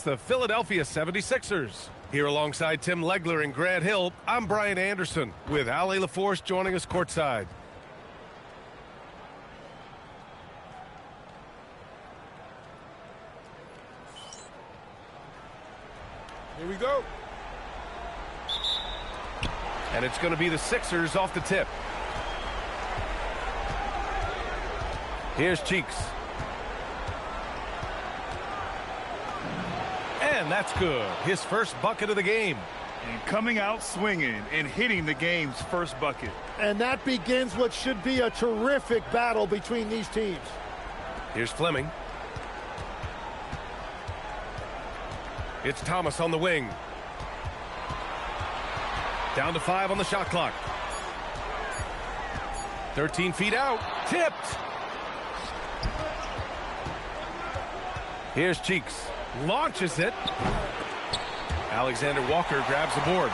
the Philadelphia 76ers. Here alongside Tim Legler and Grant Hill, I'm Brian Anderson with Allie LaForce joining us courtside. Here we go. And it's going to be the Sixers off the tip. Here's Cheeks. And that's good. His first bucket of the game. And coming out swinging and hitting the game's first bucket. And that begins what should be a terrific battle between these teams. Here's Fleming. It's Thomas on the wing. Down to 5 on the shot clock. 13 feet out. Tipped. Here's Cheeks. Launches it. Alexander Walker grabs the board.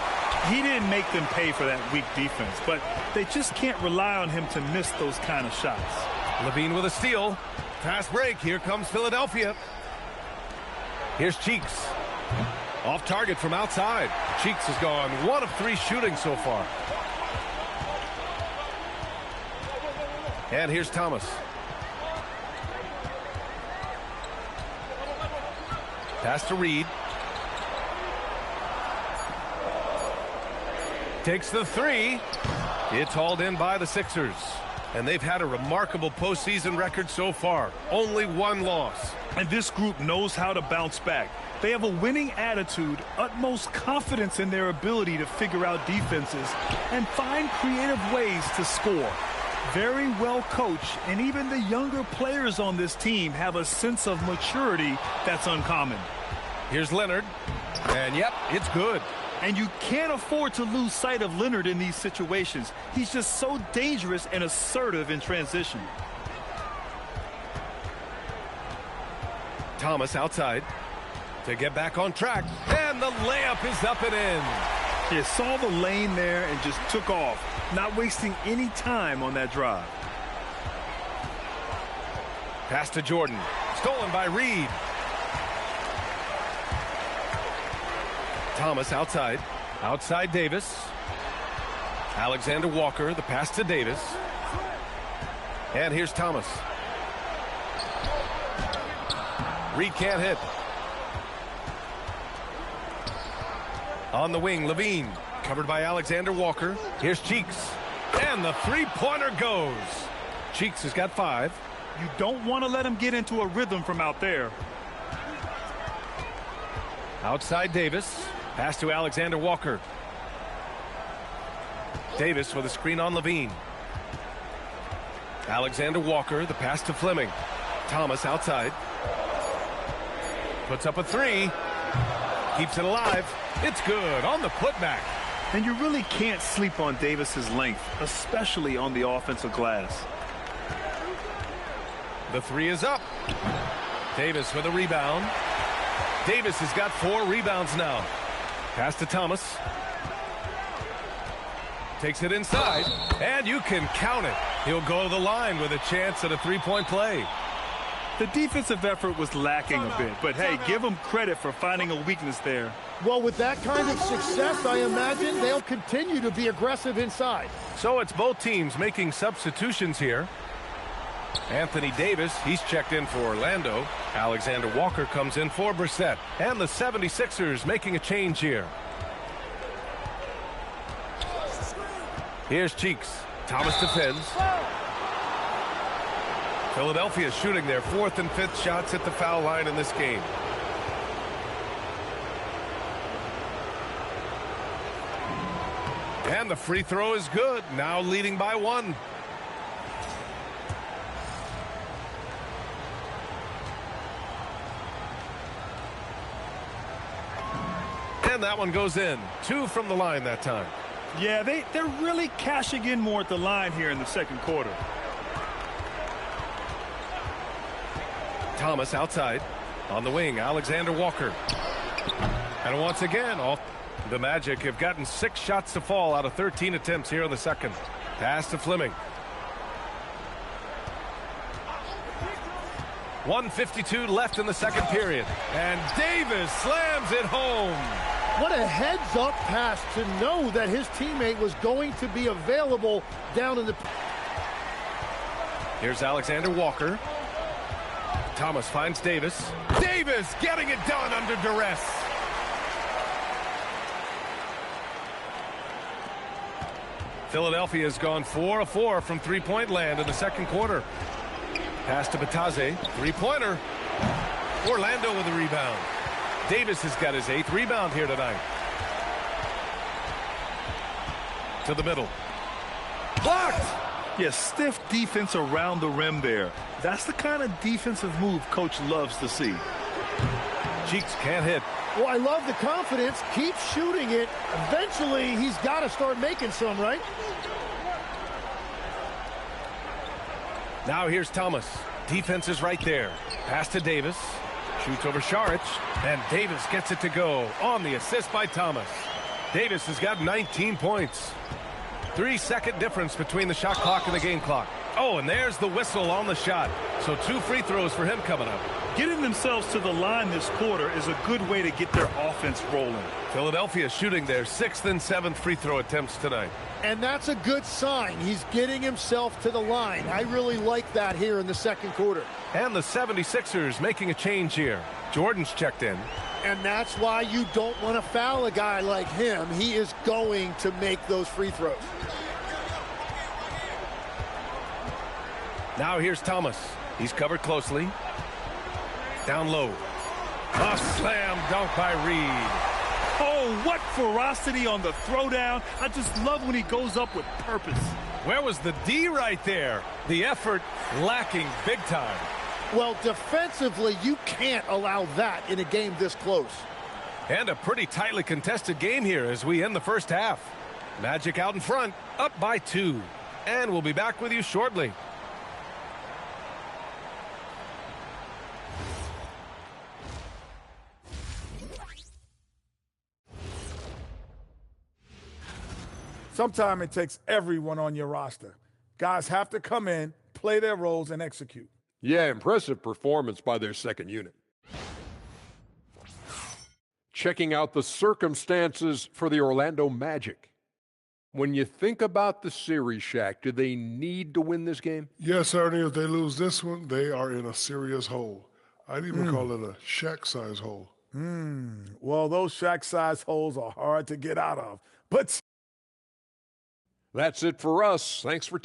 He didn't make them pay for that weak defense, but they just can't rely on him to miss those kind of shots. Levine with a steal. Fast break. Here comes Philadelphia. Here's Cheeks. Off target from outside. Cheeks has gone 1 of 3 shooting so far. And here's Thomas. Pass to Reed. Takes the 3. It's hauled in by the Sixers. And they've had a remarkable postseason record so far. Only 1 loss. And this group knows how to bounce back. They have a winning attitude, utmost confidence in their ability to figure out defenses and find creative ways to score. Very well coached, and even the younger players on this team have a sense of maturity that's uncommon. Here's Leonard. And yep, it's good. And you can't afford to lose sight of Leonard in these situations. He's just so dangerous and assertive in transition. Thomas outside to get back on track. And the layup is up and in. You saw the lane there and just took off, not wasting any time on that drive. Pass to Jordan. Stolen by Reed. Thomas outside. Outside Davis. Alexander Walker, the pass to Davis. And here's Thomas. Reed can't hit. On the wing, Levine. Covered by Alexander Walker. Here's Cheeks. And the three-pointer goes. Cheeks has got 5. You don't want to let him get into a rhythm from out there. Outside Davis. Pass to Alexander Walker. Davis with a screen on Levine. Alexander Walker, the pass to Fleming. Thomas outside. Puts up a 3. Keeps it alive. It's good on the putback. And you really can't sleep on Davis's length, especially on the offensive glass. The 3 is up. Davis with a rebound. Davis has got 4 rebounds now. Pass to Thomas. Takes it inside, and you can count it. He'll go to the line with a chance at a 3-point play. The defensive effort was lacking a bit, but hey, give them credit for finding a weakness there. Well, with that kind of success, I imagine they'll continue to be aggressive inside. So it's both teams making substitutions here. Anthony Davis, he's checked in for Orlando. Alexander Walker comes in for Brissett. And the 76ers making a change here. Here's Cheeks. Thomas defends. Philadelphia shooting their 4th and 5th shots at the foul line in this game. And the free throw is good. Now leading by 1. And that one goes in. 2 from the line that time. Yeah, they're really cashing in more at the line here in the second quarter. Thomas outside. On the wing, Alexander Walker. And once again, the Magic have gotten 6 shots to fall out of 13 attempts here in the second. Pass to Fleming. 1:52 left in the second period. And Davis slams it home. What a heads-up pass to know that his teammate was going to be available down in the... Here's Alexander Walker. Thomas finds Davis. Davis getting it done under duress. Philadelphia has gone 4 of 4 from three-point land in the second quarter. Pass to Batase. Three-pointer. Orlando with a rebound. Davis has got his 8th rebound here tonight. To the middle. Blocked! Yes, stiff defense around the rim there. That's the kind of defensive move Coach loves to see. Cheeks can't hit. Well, I love the confidence. Keep shooting it. Eventually, he's got to start making some, right? Now here's Thomas. Defense is right there. Pass to Davis. Shoots over Saric. And Davis gets it to go on the assist by Thomas. Davis has got 19 points. 3-second difference between the shot clock and the game clock. Oh, and there's the whistle on the shot. So 2 free throws for him coming up. Getting themselves to the line this quarter is a good way to get their offense rolling. Philadelphia shooting their 6th and 7th free throw attempts tonight. And that's a good sign. He's getting himself to the line. I really like that here in the second quarter. And the 76ers making a change here. Jordan's checked in. And that's why you don't want to foul a guy like him. He is going to make those free throws. Now here's Thomas. He's covered closely. Down low. A slam dunk by Reed. Oh, what ferocity on the throwdown. I just love when he goes up with purpose. Where was the D right there? The effort lacking big time. Well, defensively, you can't allow that in a game this close. And a pretty tightly contested game here as we end the first half. Magic out in front, up by 2. And we'll be back with you shortly. Sometimes it takes everyone on your roster. Guys have to come in, play their roles, and execute. Yeah, impressive performance by their second unit. Checking out the circumstances for the Orlando Magic. When you think about the series, Shaq, do they need to win this game? Yes, Ernie. If they lose this one, they are in a serious hole. I'd even call it a Shaq-size hole. Well, those Shaq-size holes are hard to get out of. But that's it for us. Thanks for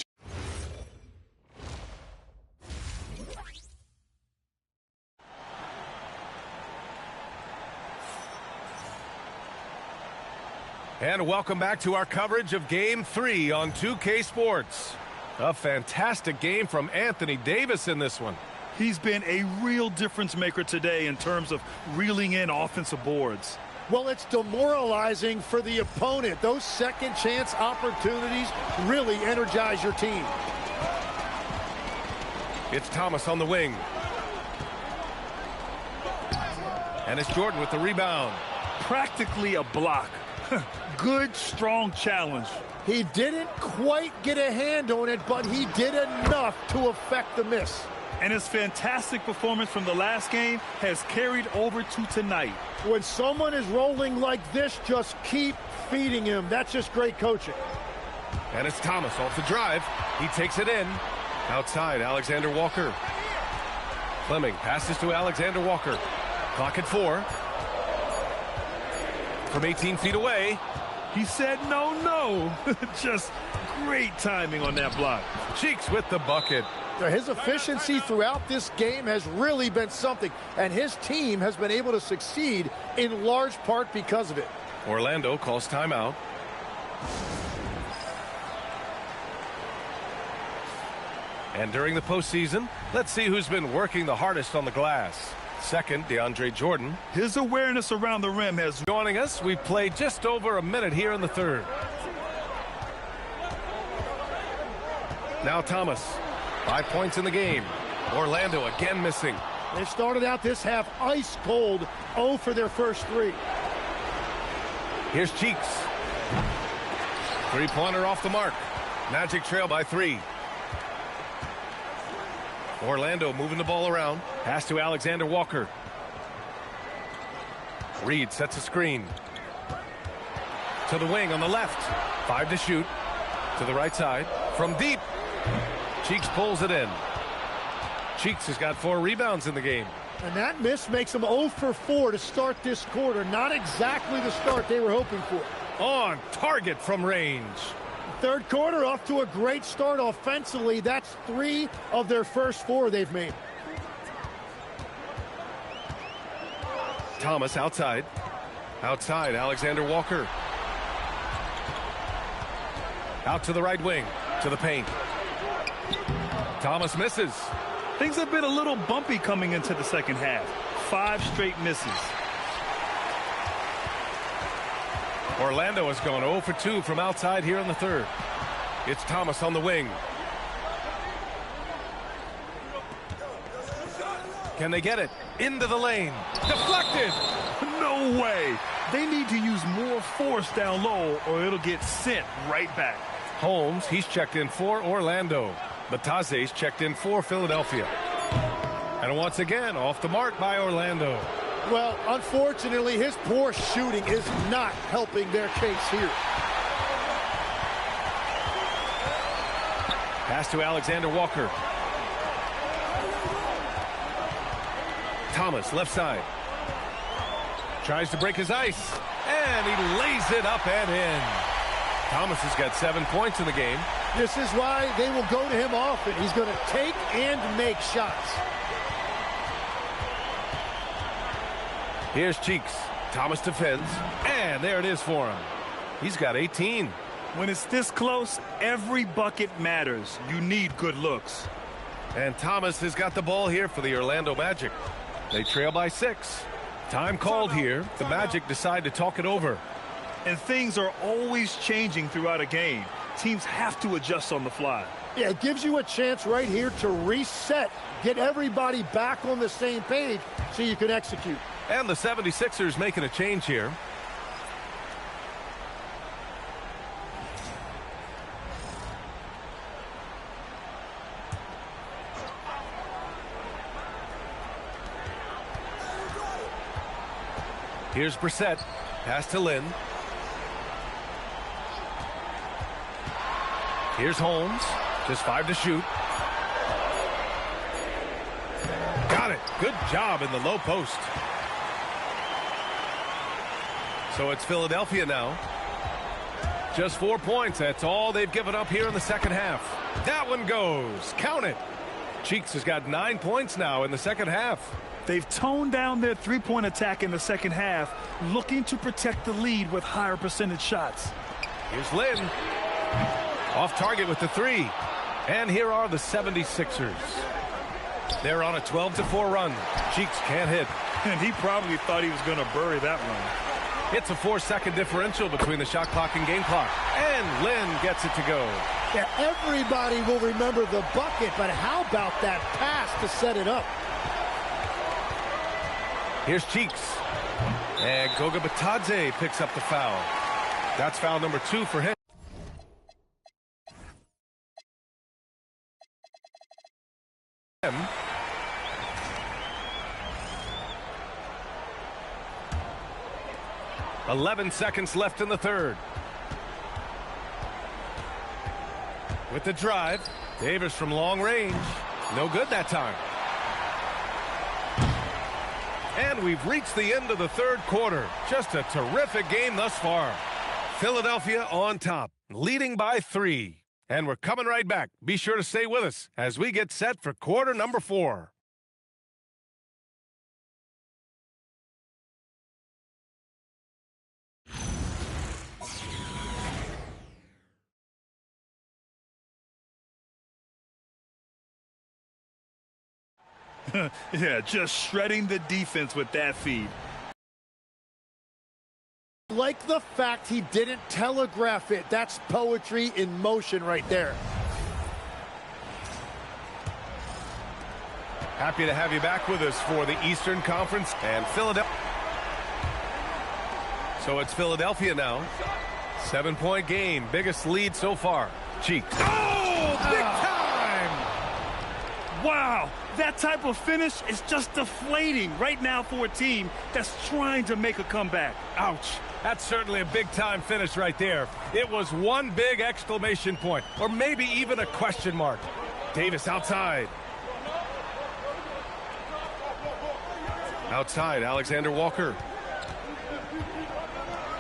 And welcome back to our coverage of Game 3 on 2K Sports. A fantastic game from Anthony Davis in this one. He's been a real difference maker today in terms of reeling in offensive boards. Well, it's demoralizing for the opponent. Those second chance opportunities really energize your team. It's Thomas on the wing. And it's Jordan with the rebound. Practically a block. Good, strong challenge. He didn't quite get a hand on it, but he did enough to affect the miss. And his fantastic performance from the last game has carried over to tonight. When someone is rolling like this, just keep feeding him. That's just great coaching. And it's Thomas off the drive. He takes it in. Outside, Alexander Walker. Fleming passes to Alexander Walker. Clock at 4. From 18 feet away. He said no. Just great timing on that block. Cheeks with the bucket. His efficiency throughout this game has really been something, and his team has been able to succeed in large part because of it. Orlando calls timeout. And during the postseason, let's see who's been working the hardest on the glass. Second, DeAndre Jordan. His awareness around the rim has... Joining us, we played just over a minute here in the third. Now Thomas. 5 points in the game. Orlando again missing. They started out this half ice cold, 0 for their first 3. Here's Cheeks. Three-pointer off the mark. Magic trail by 3. Orlando moving the ball around. Pass to Alexander Walker. Reed sets a screen. To the wing on the left. 5 to shoot. To the right side. From deep. Cheeks pulls it in. Cheeks has got 4 rebounds in the game. And that miss makes them 0 for 4 to start this quarter. Not exactly the start they were hoping for. On target from range. Third quarter off to a great start offensively. That's 3 of their first 4 they've made. Thomas outside. Outside, Alexander Walker. Out to the right wing. To the paint. Thomas misses. Things have been a little bumpy coming into the second half. 5 straight misses. Orlando has gone 0 for 2 from outside here in the third. It's Thomas on the wing. Can they get it? Into the lane. Deflected. No way. They need to use more force down low or it'll get sent right back. Holmes, he's checked in for Orlando. Bataze's checked in for Philadelphia. And once again, off the mark by Orlando. Well, unfortunately, his poor shooting is not helping their case here. Pass to Alexander Walker. Thomas, left side. Tries to break his ice. And he lays it up and in. Thomas has got 7 points in the game. This is why they will go to him often. He's going to take and make shots. Here's Cheeks. Thomas defends. And there it is for him. He's got 18. When it's this close, every bucket matters. You need good looks. And Thomas has got the ball here for the Orlando Magic. They trail by 6. Time called here. The Magic decide to talk it over. And things are always changing throughout a game. Teams have to adjust on the fly. Yeah, it gives you a chance right here to reset, get everybody back on the same page so you can execute. And the 76ers making a change here. Here's Brissett. Pass to Lynn. Here's Holmes. Just 5 to shoot. Got it. Good job in the low post. So it's Philadelphia now. Just 4 points. That's all they've given up here in the second half. That one goes. Count it. Cheeks has got 9 points now in the second half. They've toned down their three-point attack in the second half, looking to protect the lead with higher percentage shots. Here's Lynn. Off target with the 3. And here are the 76ers. They're on a 12-4 run. Cheeks can't hit. And he probably thought he was going to bury that one. It's a 4-second differential between the shot clock and game clock. And Lynn gets it to go. Yeah, everybody will remember the bucket, but how about that pass to set it up? Here's Cheeks. And Goga Bitadze picks up the foul. That's foul number 2 for him. him. 11 seconds left in the third. With the drive, Davis from long range. No good that time. And we've reached the end of the third quarter. Just a terrific game thus far. Philadelphia on top, leading by 3. And we're coming right back. Be sure to stay with us as we get set for quarter number 4. Yeah, just shredding the defense with that feed. Like the fact he didn't telegraph it. That's poetry in motion right there. Happy to have you back with us for the Eastern Conference and Philadelphia. So it's Philadelphia now. 7-point game. Biggest lead so far. Cheeks. Oh, big time! Wow, that type of finish is just deflating right now for a team that's trying to make a comeback. Ouch. That's certainly a big-time finish right there. It was one big exclamation point, or maybe even a question mark. Davis outside. Outside, Alexander Walker.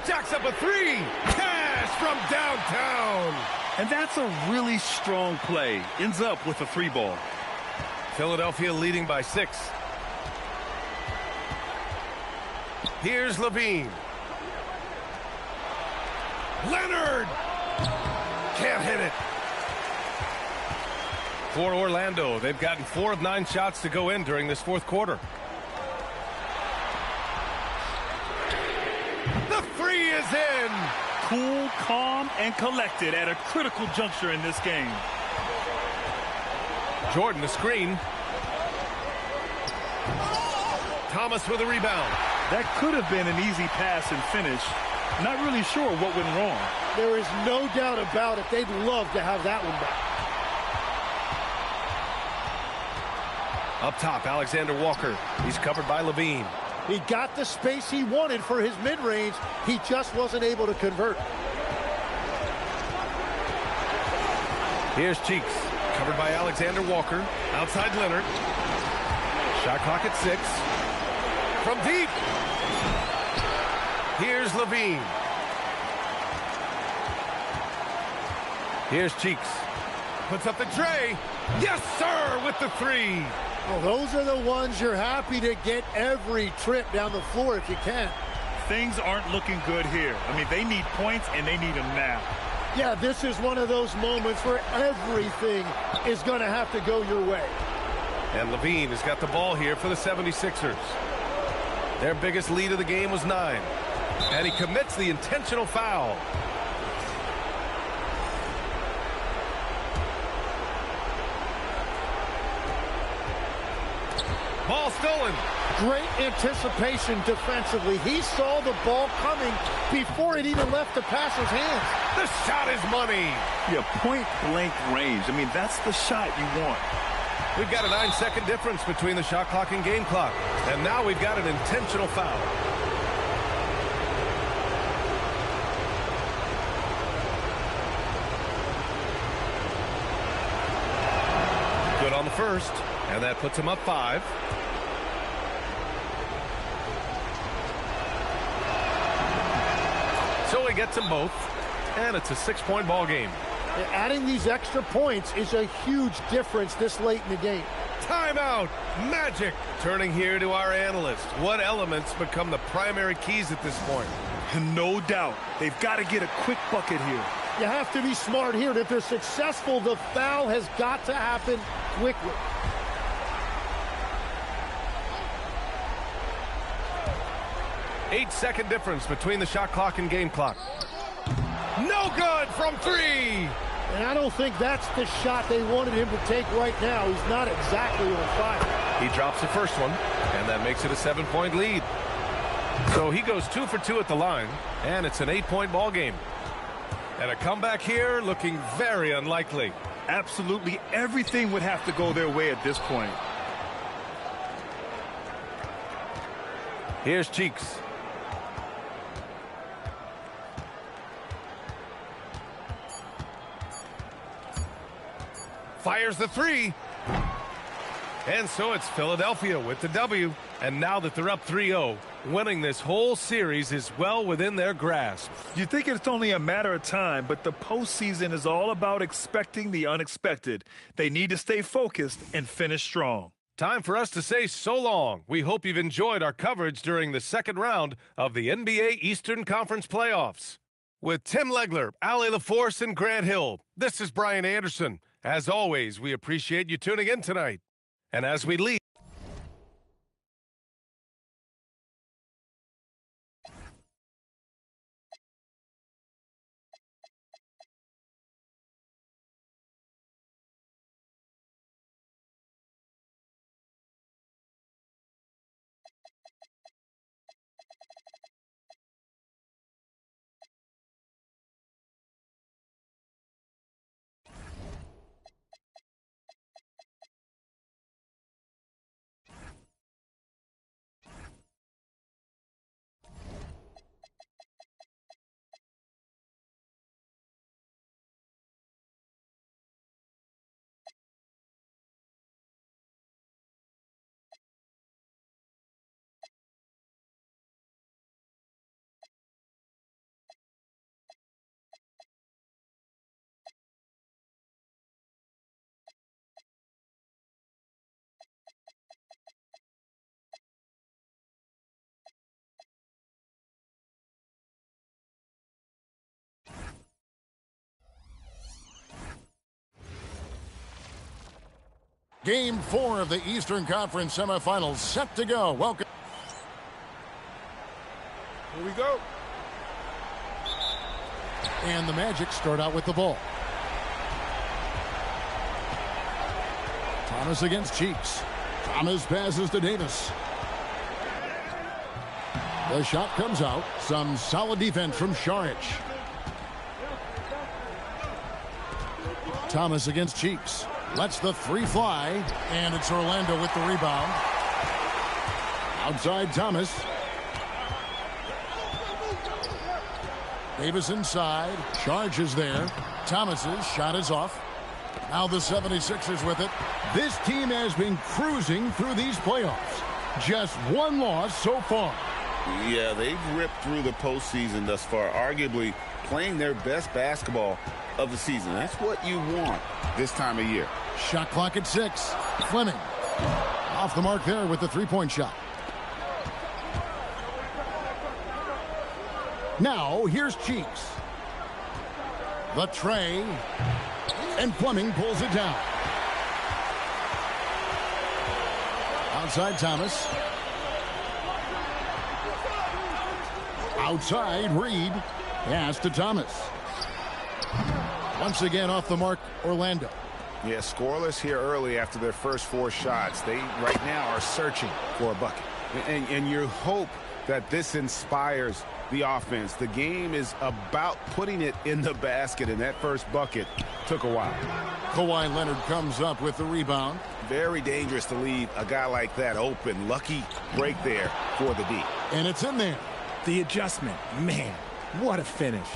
Jacks up a three. Cash from downtown. And that's a really strong play. Ends up with a free ball. Philadelphia leading by 6. Here's Levine. Leonard! Can't hit it. For Orlando, they've gotten 4 of 9 shots to go in during this fourth quarter. The three is in! Cool, calm, and collected at a critical juncture in this game. Jordan, the screen. Thomas with a rebound. That could have been an easy pass and finish. Not really sure what went wrong. There is no doubt about it. They'd love to have that one back. Up top, Alexander Walker. He's covered by Levine. He got the space he wanted for his mid-range. He just wasn't able to convert. Here's Cheeks. Covered by Alexander Walker. Outside Leonard. Shot clock at 6. From deep. Here's Levine. Here's Cheeks. Puts up the tray. Yes, sir, with the 3. Well, those are the ones you're happy to get every trip down the floor if you can. Things aren't looking good here. I mean, they need points, and they need them now. Yeah, this is one of those moments where everything is going to have to go your way. And Levine has got the ball here for the 76ers. Their biggest lead of the game was 9. And he commits the intentional foul. Ball stolen. Great anticipation defensively. He saw the ball coming before it even left the passer's hands. The shot is money. Yeah, point-blank range. I mean, that's the shot you want. We've got a 9-second difference between the shot clock and game clock. And now we've got an intentional foul. Good on the first. And that puts him up 5. So he gets them both. And it's a 6-point ball game. Adding these extra points is a huge difference this late in the game. Timeout. Magic. Turning here to our analyst. What elements become the primary keys at this point? No doubt. They've got to get a quick bucket here. You have to be smart here. And if they're successful, the foul has got to happen quickly. Eight-second difference between the shot clock and game clock. No good from 3. And I don't think that's the shot they wanted him to take right now. He's not exactly on fire. He drops the first one, and that makes it a 7-point lead. So he goes 2 for 2 at the line, and it's an 8-point ball game. And a comeback here looking very unlikely. Absolutely everything would have to go their way at this point. Here's Cheeks. Fires the 3. And so it's Philadelphia with the W. And now that they're up 3-0, winning this whole series is well within their grasp. You think it's only a matter of time, but the postseason is all about expecting the unexpected. They need to stay focused and finish strong. Time for us to say so long. We hope you've enjoyed our coverage during the second round of the NBA Eastern Conference playoffs. With Tim Legler, Allie LaForce, and Grant Hill, this is Brian Anderson. As always, we appreciate you tuning in tonight. And as we leave, Game 4 of the Eastern Conference semifinals set to go. Welcome. Here we go. And the Magic start out with the ball. Thomas against Cheeks. Thomas passes to Davis. The shot comes out. Some solid defense from Šarić. Thomas against Cheeks. Lets the three fly. And it's Orlando with the rebound. Outside Thomas. Davis inside. Šarić is there. Thomas's shot is off. Now the 76ers with it. This team has been cruising through these playoffs. Just one loss so far. Yeah, they've ripped through the postseason thus far, arguably playing their best basketball of the season. That's what you want this time of year. Shot clock at 6. Fleming off the mark there with the three-point shot. Now here's Cheeks. The tray. And Fleming pulls it down. Outside Thomas. Outside Reed. Pass to Thomas. Once again off the mark, Orlando. Yeah, scoreless here early after their first 4 shots. They right now are searching for a bucket. And you hope that this inspires the offense. The game is about putting it in the basket, and that first bucket took a while. Kawhi Leonard comes up with the rebound. Very dangerous to leave a guy like that open. Lucky break there for the D. And it's in there. The adjustment, man, what a finish.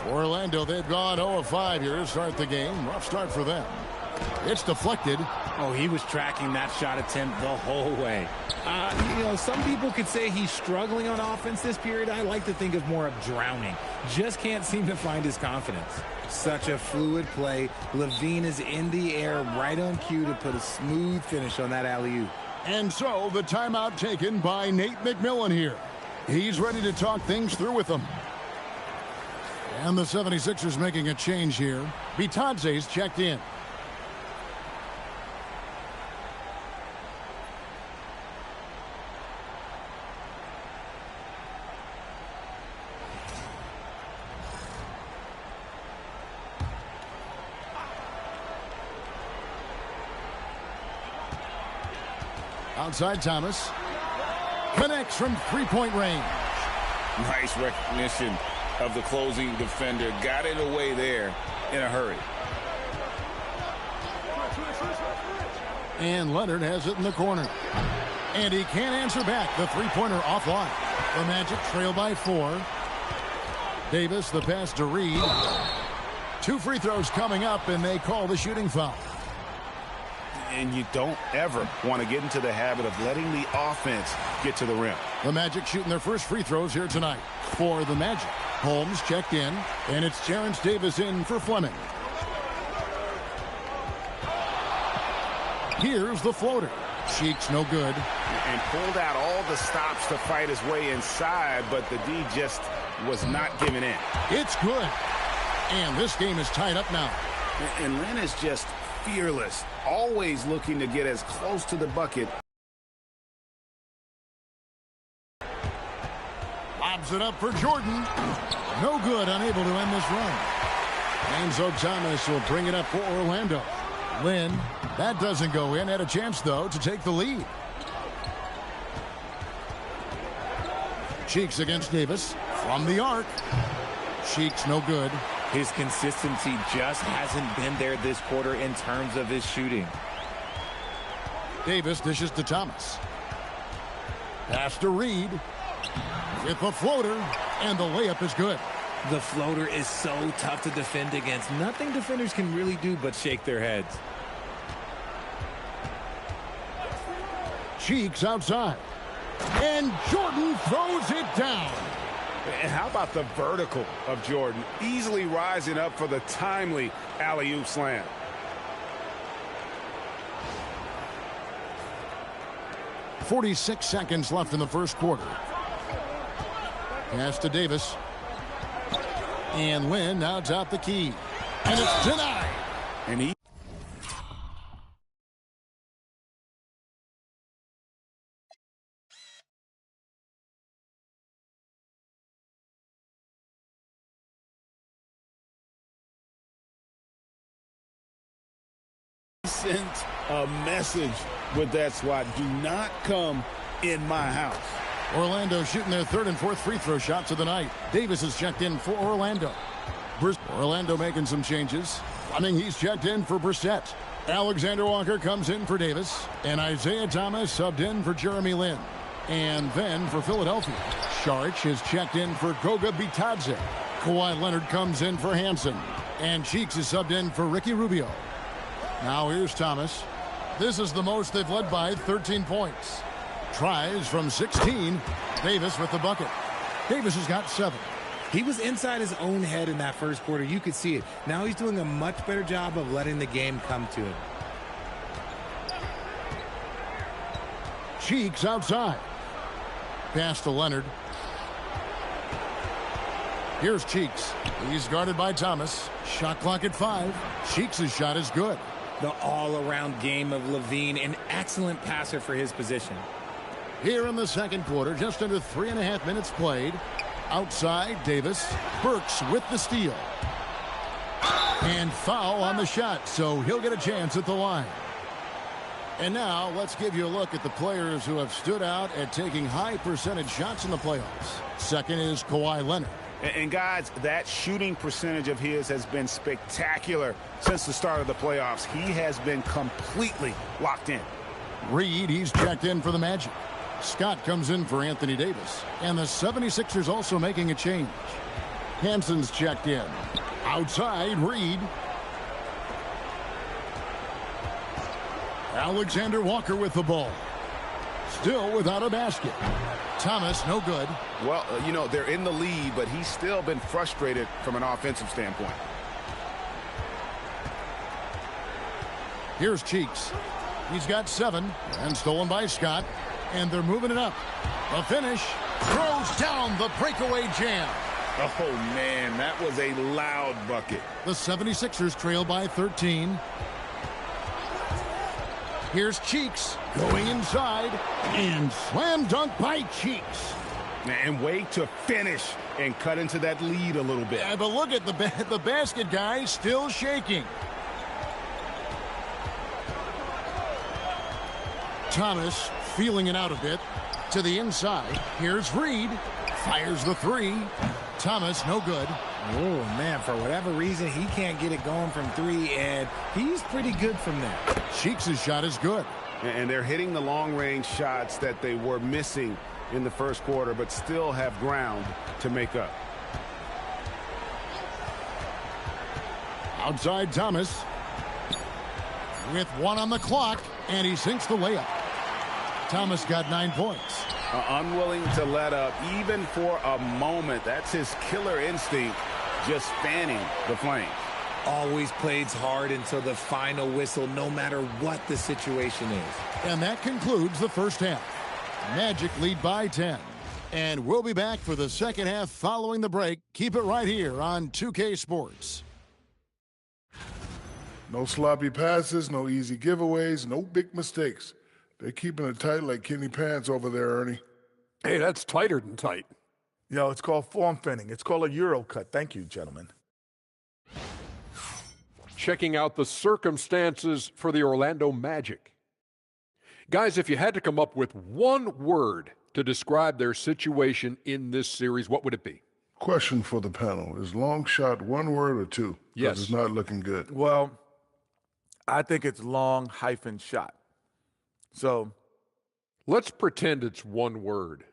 Orlando, they've gone 0 of 5 here to start the game. Rough start for them. It's deflected. Oh, he was tracking that shot attempt the whole way. Some people could say he's struggling on offense this period. I like to think of more of drowning. Just can't seem to find his confidence. Such a fluid play. Levine is in the air right on cue to put a smooth finish on that alley-oop. And so the timeout taken by Nate McMillan here. He's ready to talk things through with them. And the 76ers making a change here. Bitadze's checked in. Outside Thomas. Connects from three-point range. Nice recognition of the closing defender. Got it away there in a hurry. And Leonard has it in the corner. And he can't answer back. The three-pointer offline. The Magic trail by 4. Davis, the pass to Reed. 2 free throws coming up, and they call the shooting foul. And you don't ever want to get into the habit of letting the offense get to the rim. The Magic shooting their first free throws here tonight. For the Magic, Holmes checked in, and it's Terrence Davis in for Fleming. Here's the floater. Cheeks no good. And pulled out all the stops to fight his way inside, but the D just was not giving in. It's good. And this game is tied up now. And Lynn is just fearless, always looking to get as close to the bucket. Lobs it up for Jordan. No good, unable to end this run. Enzo Thomas will bring it up for Orlando. Lynn, that doesn't go in. Had a chance, though, to take the lead. Cheeks against Davis. From the arc. Cheeks no good. His consistency just hasn't been there this quarter in terms of his shooting. Davis dishes to Thomas. Pass to Reed. With the floater, and the layup is good. The floater is so tough to defend against. Nothing defenders can really do but shake their heads. Cheeks outside. And Jordan throws it down. And how about the vertical of Jordan, easily rising up for the timely alley-oop slam. .46 seconds left in the first quarter. Pass to Davis. And Lynn now top the key. And it's denied. And he sent a message with that swat. Do not come in my house. Orlando shooting their third and fourth free throw shots of the night. Davis is checked in for Orlando. Orlando making some changes. Fleming, he's checked in for Brissett. Alexander Walker comes in for Davis. And Isaiah Thomas subbed in for Jeremy Lin. And then for Philadelphia, Saric is checked in for Goga Bitadze. Kawhi Leonard comes in for Hansen. And Cheeks is subbed in for Ricky Rubio. Now here's Thomas. This is the most they've led by, 13 points. Tries from 16. Davis with the bucket. Davis has got 7. He was inside his own head in that first quarter. You could see it. Now he's doing a much better job of letting the game come to him. Cheeks outside. Pass to Leonard. Here's Cheeks. He's guarded by Thomas. Shot clock at 5. Cheeks' shot is good. The all-around game of Levine, an excellent passer for his position. Here in the second quarter, just under 3.5 minutes played. Outside, Davis. Burks with the steal. And foul on the shot, so he'll get a chance at the line. And now, let's give you a look at the players who have stood out at taking high percentage shots in the playoffs. Second is Kawhi Leonard. And guys, that shooting percentage of his has been spectacular since the start of the playoffs. He has been completely locked in. Reed, he's checked in for the Magic. Scott comes in for Anthony Davis. And the 76ers also making a change. Hansen's checked in. Outside, Reed. Alexander Walker with the ball. Still without a basket. Thomas, no good. Well, you know, they're in the lead, but he's still been frustrated from an offensive standpoint. Here's Cheeks. He's got 7 and stolen by Scott. And they're moving it up. The finish. Throws down the breakaway jam. Oh, man, that was a loud bucket. The 76ers trail by 13. Here's Cheeks going inside. And slam dunk by Cheeks. And way to finish and cut into that lead a little bit. Yeah, but look at the basket guy still shaking. Thomas feeling it out a bit to the inside. Here's Reed. Fires the 3. Thomas, no good. Oh, man, for whatever reason, he can't get it going from 3, and he's pretty good from there. Cheeks' shot is good. And they're hitting the long-range shots that they were missing in the first quarter, but still have ground to make up. Outside Thomas. With 1 on the clock, and he sinks the layup. Thomas got 9 points. Unwilling to let up even for a moment. That's his killer instinct, just fanning the flames. Always plays hard until the final whistle, no matter what the situation is. And that concludes the first half. Magic lead by 10. And we'll be back for the second half following the break. Keep it right here on 2K Sports. No sloppy passes, no easy giveaways, no big mistakes. They're keeping it tight like Kenny Pants over there, Ernie. Hey, that's tighter than tight. Yo, it's called form finning. It's called a Euro cut. Thank you, gentlemen. Checking out the circumstances for the Orlando Magic. Guys, if you had to come up with one word to describe their situation in this series, what would it be? Question for the panel. Is long shot one word or two? Yes. It's not looking good. Well, I think it's long hyphen shot. So let's pretend it's one word.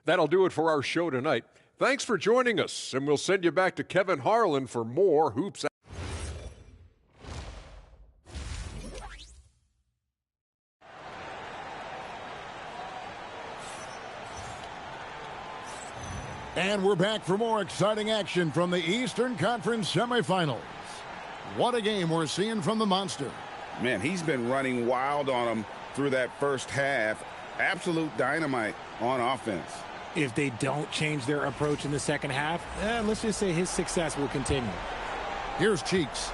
That'll do it for our show tonight. Thanks for joining us, and we'll send you back to Kevin Harlan for more Hoops. And we're back for more exciting action from the Eastern Conference semifinals. What a game we're seeing from the Monster. Man, he's been running wild on them through that first half. Absolute dynamite on offense. If they don't change their approach in the second half, let's just say his success will continue. Here's Cheeks.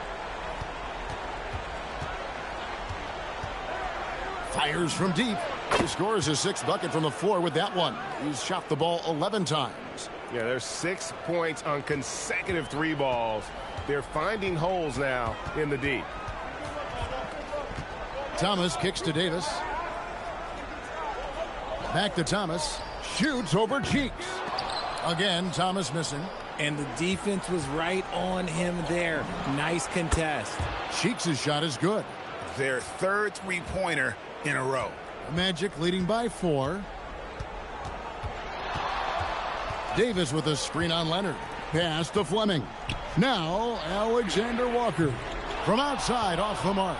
Fires from deep. He scores his 6th bucket from the floor with that one. He's shot the ball 11 times. Yeah, there's 6 points on consecutive 3 balls. They're finding holes now in the D. Thomas kicks to Davis. Back to Thomas. Shoots over Cheeks. Again, Thomas missing. And the defense was right on him there. Nice contest. Cheeks' shot is good. Their third three-pointer in a row. Magic leading by 4. Davis with a screen on Leonard. Pass to Fleming. Now, Alexander Walker. From outside, off the mark.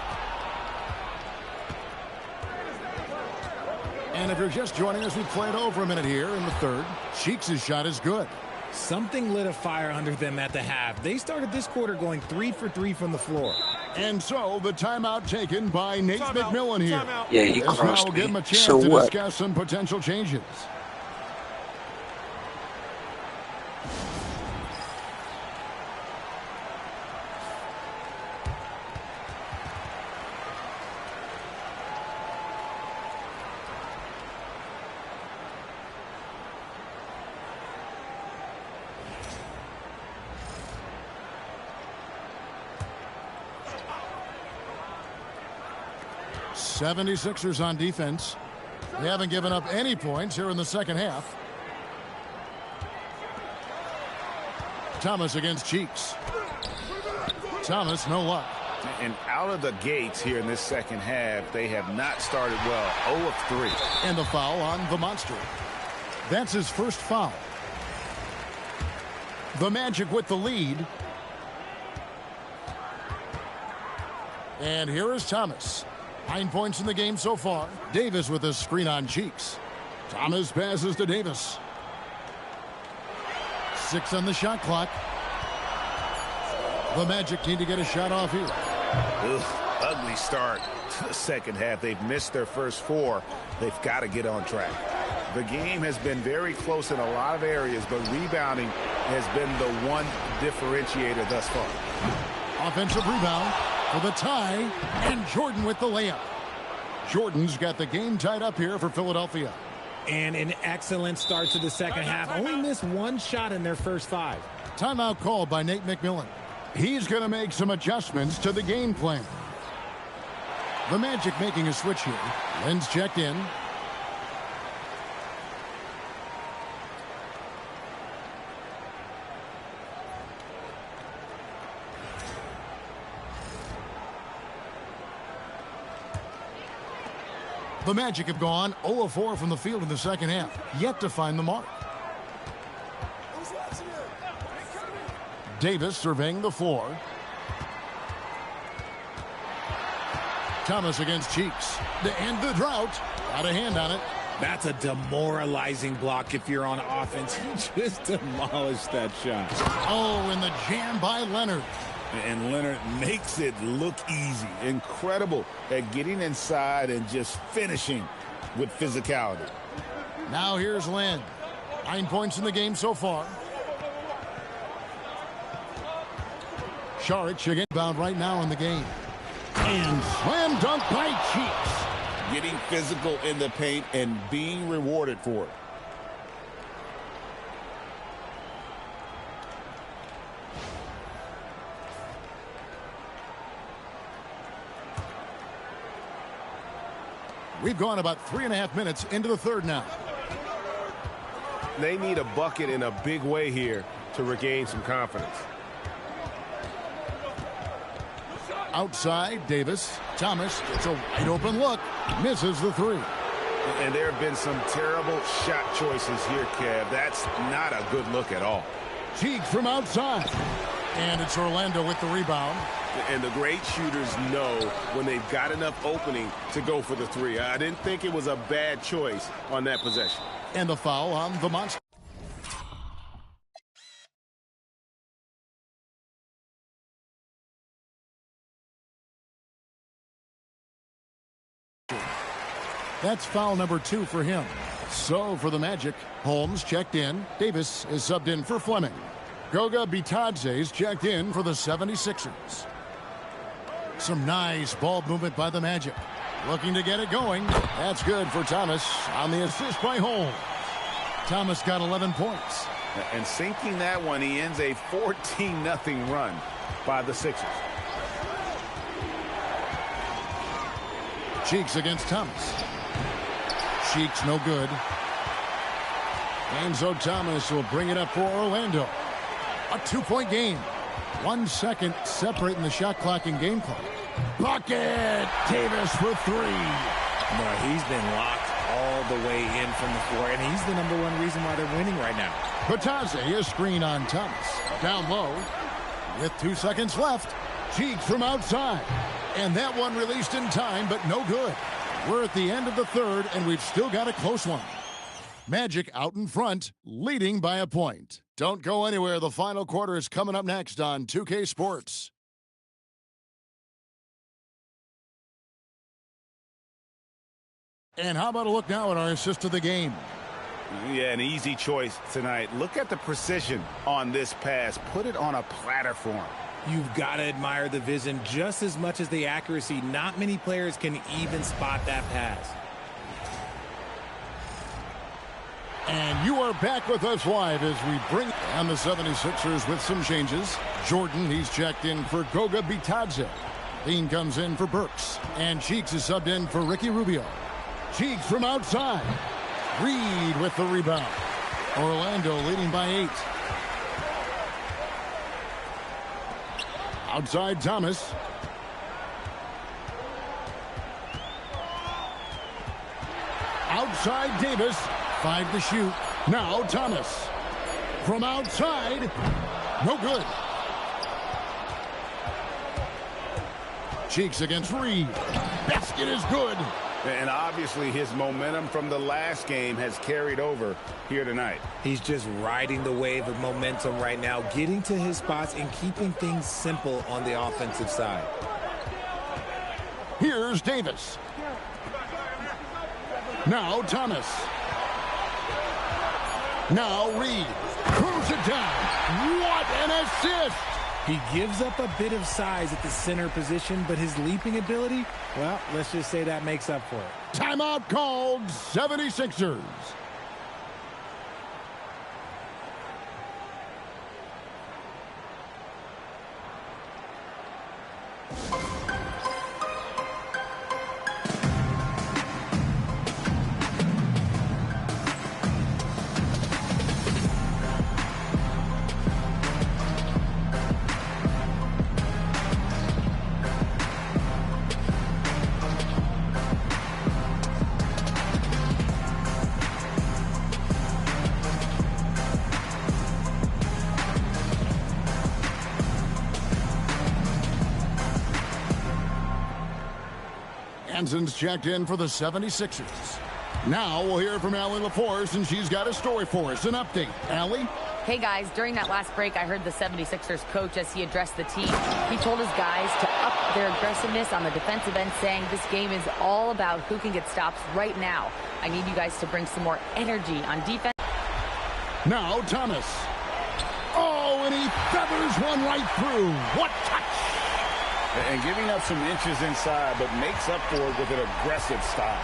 And if you're just joining us, we played over a minute here in the third. Cheeks' shot is good. Something lit a fire under them at the half. They started this quarter going 3 for 3 from the floor. And so the timeout taken by Nate McMillan here. Yeah, he This now crossed will give him me. a chance So to what? discuss some potential changes. '76ers on defense. They haven't given up any points here in the second half. Thomas against Cheeks. Thomas, no luck. And out of the gates here in this second half, they have not started well. 0 of 3. And the foul on the Monster. That's his first foul. The Magic with the lead. And here is Thomas. 9 points in the game so far. Davis with a screen on Cheeks. Thomas passes to Davis. 6 on the shot clock. The Magic need to get a shot off here. Ugh, ugly start to the second half. They've missed their first 4. They've got to get on track. The game has been very close in a lot of areas, but rebounding has been the one differentiator thus far. Offensive rebound for the tie, and Jordan with the layup. Jordan's got the game tied up here for Philadelphia. And an excellent start to the second half. Only missed 1 shot in their first 5. Timeout called by Nate McMillan. He's going to make some adjustments to the game plan. The Magic making a switch here. Len's checked in. The Magic have gone 0 of 4 from the field in the second half, yet to find the mark. Davis surveying the floor. Thomas against Cheeks. To end the drought. Got a hand on it. That's a demoralizing block if you're on offense. He just demolished that shot. Oh, and the jam by Leonard. And Leonard makes it look easy. Incredible at getting inside and just finishing with physicality. Now here's Len. 9 points in the game so far. Saric again bound right now in the game. And slam dunk by Cheeks. Getting physical in the paint and being rewarded for it. We've gone about 3.5 minutes into the third now. They need a bucket in a big way here to regain some confidence. Outside, Davis. Thomas gets a wide open look. Misses the 3. And there have been some terrible shot choices here, Kev. That's not a good look at all. Cheeks from outside. And it's Orlando with the rebound. And the great shooters know when they've got enough opening to go for the 3. I didn't think it was a bad choice on that possession. And the foul on the Monster. That's foul number 2 for him. So for the Magic, Holmes checked in. Davis is subbed in for Fleming. Goga Bitadze is checked in for the 76ers. Some nice ball movement by the Magic. Looking to get it going. That's good for Thomas on the assist by Holmes. Thomas got 11 points. And sinking that one, he ends a 14-0 run by the Sixers. Cheeks against Thomas. Cheeks no good. And so Thomas will bring it up for Orlando. A 2-point game. 1 second separating the shot clock and game clock. Bucket! Davis for 3. No, he's been locked all the way in from the floor, and he's the #1 reason why they're winning right now. Patazzi, a screen on Thomas. Down low. With 2 seconds left. Cheeks from outside. And that one released in time, but no good. We're at the end of the third, and we've still got a close one. Magic out in front, leading by a point. Don't go anywhere. The final quarter is coming up next on 2K Sports. And how about a look now at our assist of the game? Yeah, an easy choice tonight. Look at the precision on this pass. Put it on a platter for him. You've got to admire the vision just as much as the accuracy. Not many players can even spot that pass. And you are back with us live as we bring on the 76ers with some changes. Jordan, he's checked in for Goga Bitadze. Dean comes in for Burks. And Cheeks is subbed in for Ricky Rubio. Cheeks from outside. Reed with the rebound. Orlando leading by 8. Outside Thomas. Outside Davis. 5 to shoot. Now Thomas. From outside. No good. Cheeks against Reed. Basket is good. And obviously his momentum from the last game has carried over here tonight. He's just riding the wave of momentum right now, getting to his spots and keeping things simple on the offensive side. Here's Davis. Now Thomas. Now Reed. Pulls it down. What an assist! He gives up a bit of size at the center position, but his leaping ability, well, let's just say that makes up for it. Timeout called, 76ers. Hanson's checked in for the 76ers. Now we'll hear from Allie LaForce, and she's got a story for us, an update. Allie? Hey, guys, during that last break, I heard the 76ers coach as he addressed the team. He told his guys to up their aggressiveness on the defensive end, saying this game is all about who can get stops right now. I need you guys to bring some more energy on defense. Now Thomas. Oh, and he feathers one right through. What touch! And giving up some inches inside, but makes up for it with an aggressive style.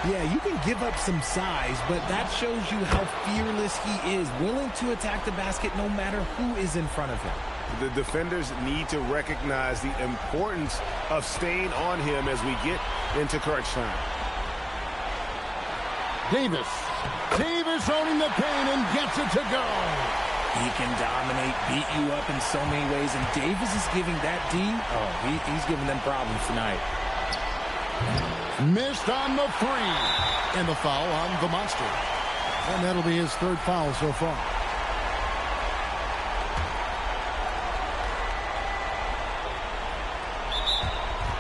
Yeah, you can give up some size, but that shows you how fearless he is, willing to attack the basket no matter who is in front of him. The defenders need to recognize the importance of staying on him as we get into crunch time. Davis. Davis owning the paint and gets it to go. He can dominate, beat you up in so many ways, and Davis is giving that D. Oh, he's giving them problems tonight. Missed on the 3. And the foul on the monster. And that'll be his 3rd foul so far.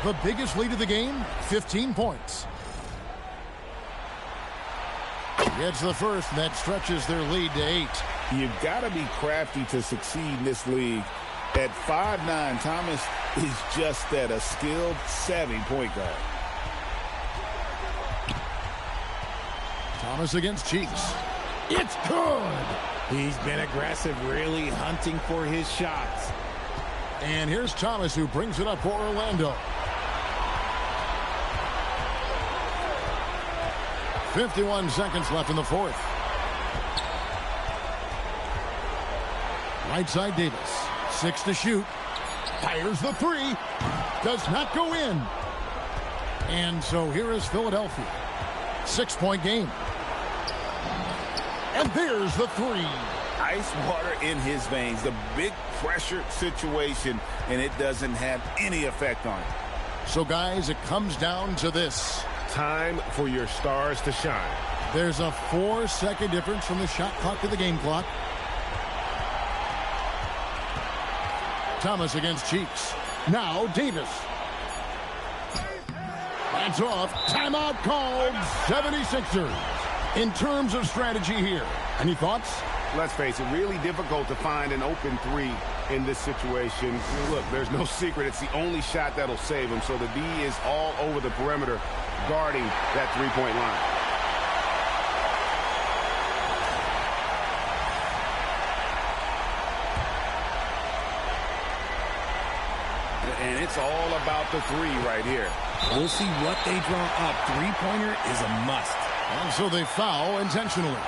The biggest lead of the game, 15 points. Gets the first, and that stretches their lead to 8. You've got to be crafty to succeed in this league. At 5'9", Thomas is just that, a skilled, savvy point guard. Thomas against Cheeks. It's good! He's been aggressive, really hunting for his shots. And here's Thomas, who brings it up for Orlando. 51 seconds left in the 4th. Right side Davis. 6 to shoot. Fires the 3. Does not go in. And so here is Philadelphia. 6-point game. And there's the three. Ice water in his veins. The big pressure situation, and it doesn't have any effect on it. So, guys, it comes down to this. Time for your stars to shine. There's a 4-second difference from the shot clock to the game clock. Thomas against Cheeks. Now Davis. That's off. Timeout called. 76ers. In terms of strategy here, any thoughts? Let's face it, really difficult to find an open three in this situation. Look, there's no secret. It's the only shot that'll save him. So the D is all over the perimeter guarding that three-point line. And it's all about the three right here. We'll see what they draw up. Three-pointer is a must. And so they foul intentionally.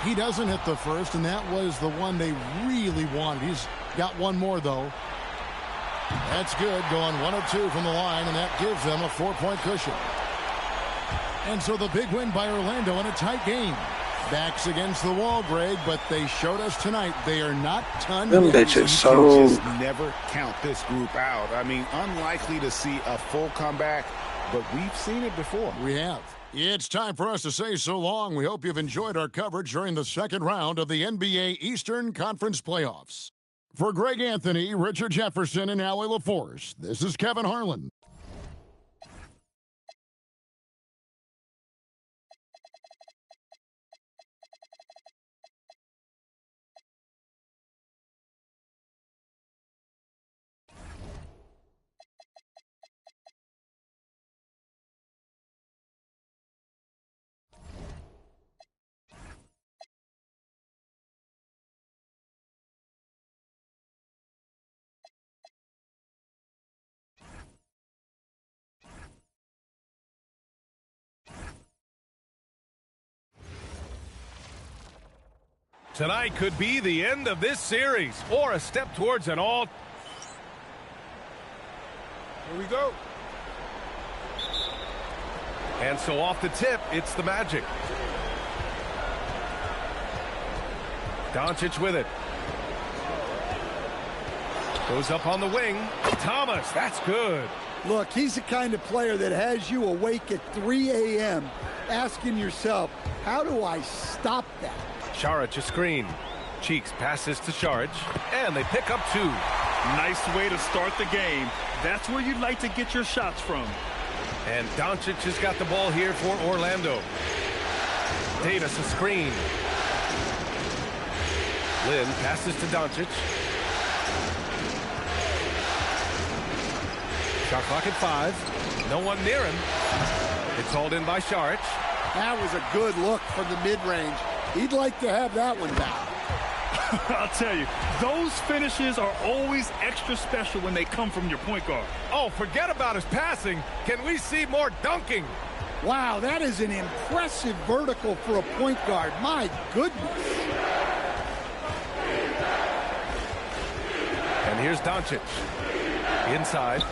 He doesn't hit the first, and that was the one they really wanted. He's got one more, though. That's good, going 1 of 2 from the line, and that gives them a 4-point cushion. And so the big win by Orlando in a tight game. Backs against the wall, Greg, but they showed us tonight they are not done. Them bitches so... Just never count this group out. I mean, unlikely to see a full comeback, but we've seen it before. We have. It's time for us to say so long. We hope you've enjoyed our coverage during the second round of the NBA Eastern Conference Playoffs. For Greg Anthony, Richard Jefferson, and Allie LaForce, this is Kevin Harlan. Tonight could be the end of this series or a step towards an all. Here we go. And so off the tip, it's the Magic. Doncic with it. Goes up on the wing. Thomas, that's good. Look, he's the kind of player that has you awake at 3 a.m. asking yourself, how do I stop that? Saric a screen. Cheeks passes to Saric, and they pick up 2. Nice way to start the game. That's where you'd like to get your shots from. And Doncic has got the ball here for Orlando. Davis a screen. Lynn passes to Doncic. Shot clock at 5. No one near him. It's hauled in by Saric. That was a good look from the mid-range. He'd like to have that one back. I'll tell you, those finishes are always extra special when they come from your point guard. Oh, forget about his passing. Can we see more dunking? Wow, that is an impressive vertical for a point guard. My goodness. And here's Doncic. Inside.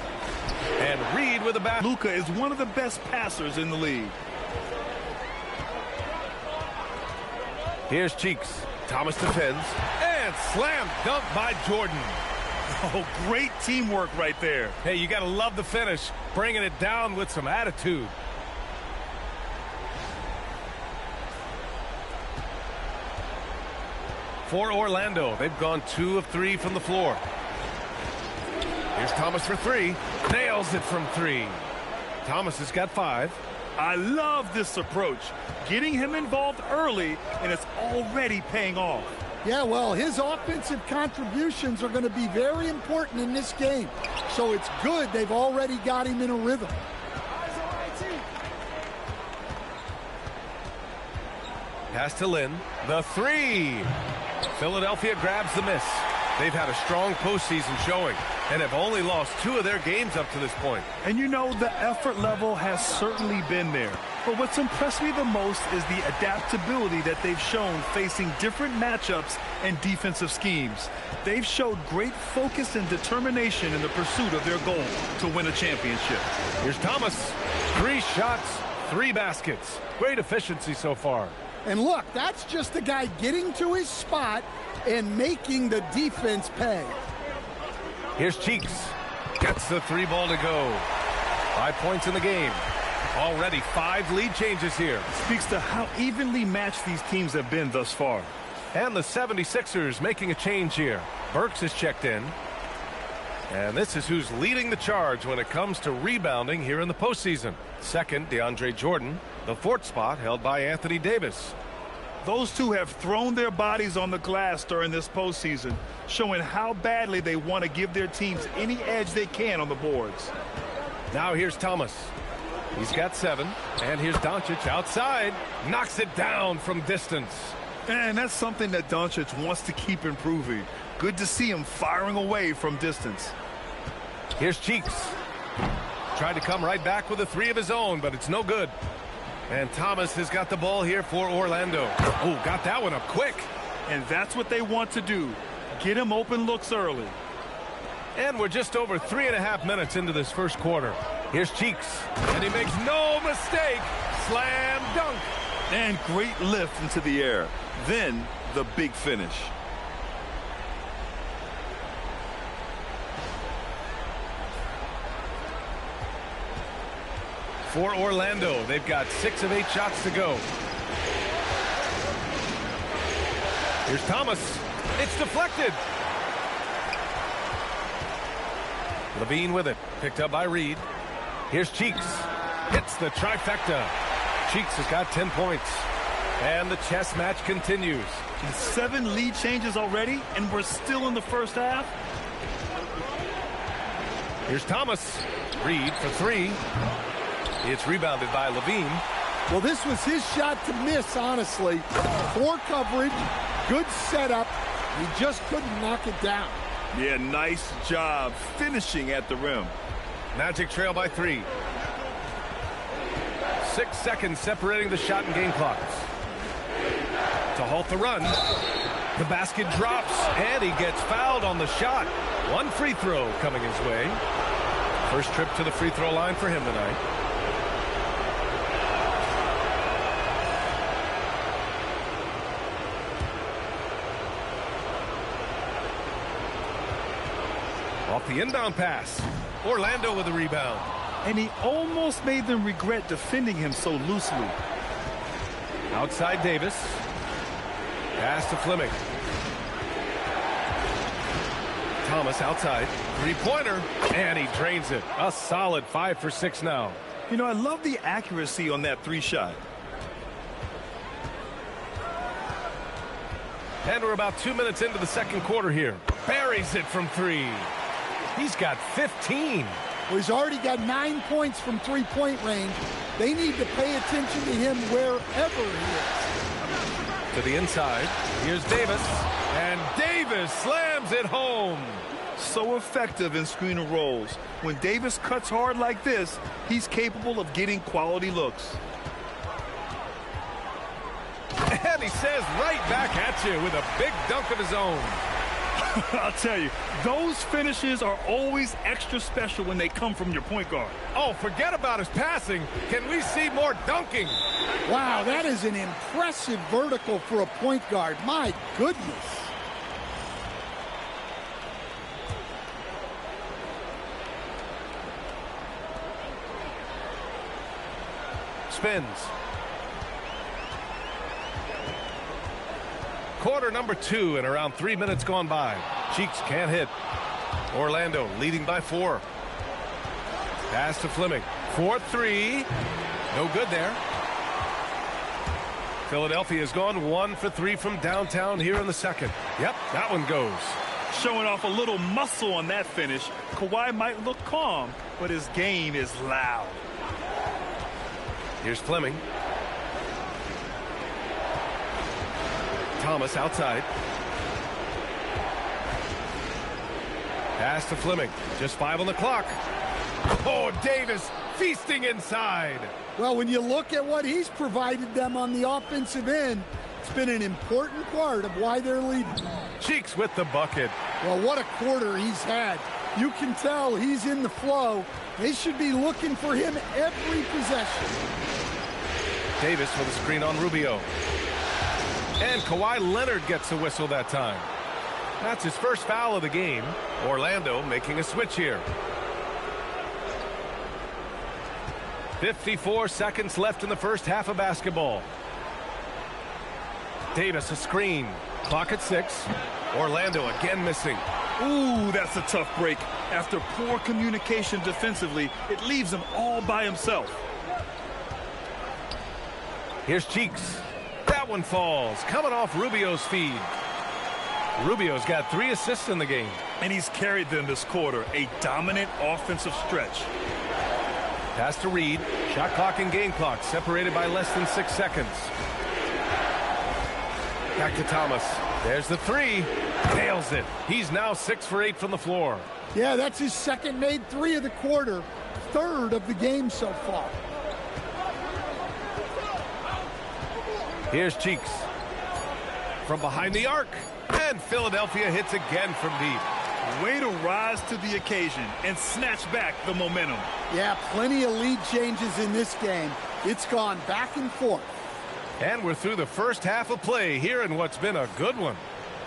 And Reed with a back. Luka is one of the best passers in the league. Here's Cheeks. Thomas defends. And slam dunk by Jordan. Oh, great teamwork right there. Hey, you got to love the finish. Bringing it down with some attitude. For Orlando, they've gone 2 of 3 from the floor. Here's Thomas for 3. Nails it from 3. Thomas has got 5. I love this approach. Getting him involved early, and it's already paying off. Yeah, well, his offensive contributions are going to be very important in this game. So it's good they've already got him in a rhythm. Pass to Lynn. The 3. Philadelphia grabs the miss. They've had a strong postseason showing. and have only lost 2 of their games up to this point. And you know, the effort level has certainly been there. But what's impressed me the most is the adaptability that they've shown facing different matchups and defensive schemes. They've showed great focus and determination in the pursuit of their goal to win a championship. Here's Thomas. 3 shots, 3 baskets. Great efficiency so far. And look, that's just the guy getting to his spot and making the defense pay. Here's Cheeks. Gets the 3 ball to go. 5 points in the game. Already 5 lead changes here. Speaks to how evenly matched these teams have been thus far. And the 76ers making a change here. Burks is checked in. And this is who's leading the charge when it comes to rebounding here in the postseason. Second, DeAndre Jordan. The 4th spot held by Anthony Davis. Those two have thrown their bodies on the glass during this postseason, showing how badly they want to give their teams any edge they can on the boards. Now here's Thomas. He's got 7. And here's Doncic outside. Knocks it down from distance. And that's something that Doncic wants to keep improving. Good to see him firing away from distance. Here's Cheeks. Tried to come right back with a 3 of his own, but it's no good. And Thomas has got the ball here for Orlando. Oh, got that one up quick. And that's what they want to do. Get him open looks early. And we're just over 3.5 minutes into this first quarter. Here's Cheeks. And he makes no mistake. Slam dunk. And great lift into the air. Then the big finish. For Orlando, they've got 6 of 8 shots to go. Here's Thomas. It's deflected. Levine with it. Picked up by Reed. Here's Cheeks. Hits the trifecta. Cheeks has got 10 points. And the chess match continues. 7 lead changes already, and we're still in the first half. Here's Thomas. Reed for 3. It's rebounded by Levine. Well, this was his shot to miss, honestly. Poor coverage, good setup. He just couldn't knock it down. Yeah, nice job finishing at the rim. Magic trail by 3. 6 seconds separating the shot and game clocks. To halt the run. The basket drops, and he gets fouled on the shot. 1 free throw coming his way. First trip to the free throw line for him tonight. Off the inbound pass. Orlando with a rebound. And he almost made them regret defending him so loosely. Outside Davis. Pass to Fleming. Thomas outside. 3-pointer. And he drains it. A solid 5 for 6 now. You know, I love the accuracy on that 3 shot. And we're about 2 minutes into the second quarter here. Buries it from 3. He's got 15. Well, he's already got 9 points from 3-point range. They need to pay attention to him wherever he is. To the inside. Here's Davis. And Davis slams it home. So effective in screen and rolls. When Davis cuts hard like this, he's capable of getting quality looks. And he says right back at you with a big dunk of his own. I'll tell you, those finishes are always extra special when they come from your point guard. Oh, forget about his passing. Can we see more dunking? Wow, that is an impressive vertical for a point guard. My goodness. Spins. Quarter number 2 and around 3 minutes gone by. Cheeks can't hit. Orlando leading by 4. Pass to Fleming. 4-3. No good there. Philadelphia has gone 1 for 3 from downtown here in the second. Yep, that one goes. Showing off a little muscle on that finish. Kawhi might look calm, but his game is loud. Here's Fleming. Thomas outside. Pass to Fleming. Just 5 on the clock. Oh, Davis feasting inside. Well, when you look at what he's provided them on the offensive end, it's been an important part of why they're leading. Cheeks with the bucket. Well, what a quarter he's had. You can tell he's in the flow. They should be looking for him every possession. Davis with a screen on Rubio. And Kawhi Leonard gets a whistle that time. That's his first foul of the game. Orlando making a switch here. 54 seconds left in the first half of basketball. Davis a screen. Clock at 6. Orlando again missing. Ooh, that's a tough break. After poor communication defensively, it leaves him all by himself. Here's Cheeks. That one falls. Coming off Rubio's feed. Rubio's got 3 assists in the game. And he's carried them this quarter. A dominant offensive stretch. Pass to Reed. Shot clock and game clock separated by less than 6 seconds. Back to Thomas. There's the 3. Nails it. He's now 6 for 8 from the floor. Yeah, that's his second made 3 of the quarter. Third of the game so far. Here's Cheeks. From behind the arc. And Philadelphia hits again from deep. Way to rise to the occasion and snatch back the momentum. Yeah, plenty of lead changes in this game. It's gone back and forth. And we're through the first half of play here in what's been a good one.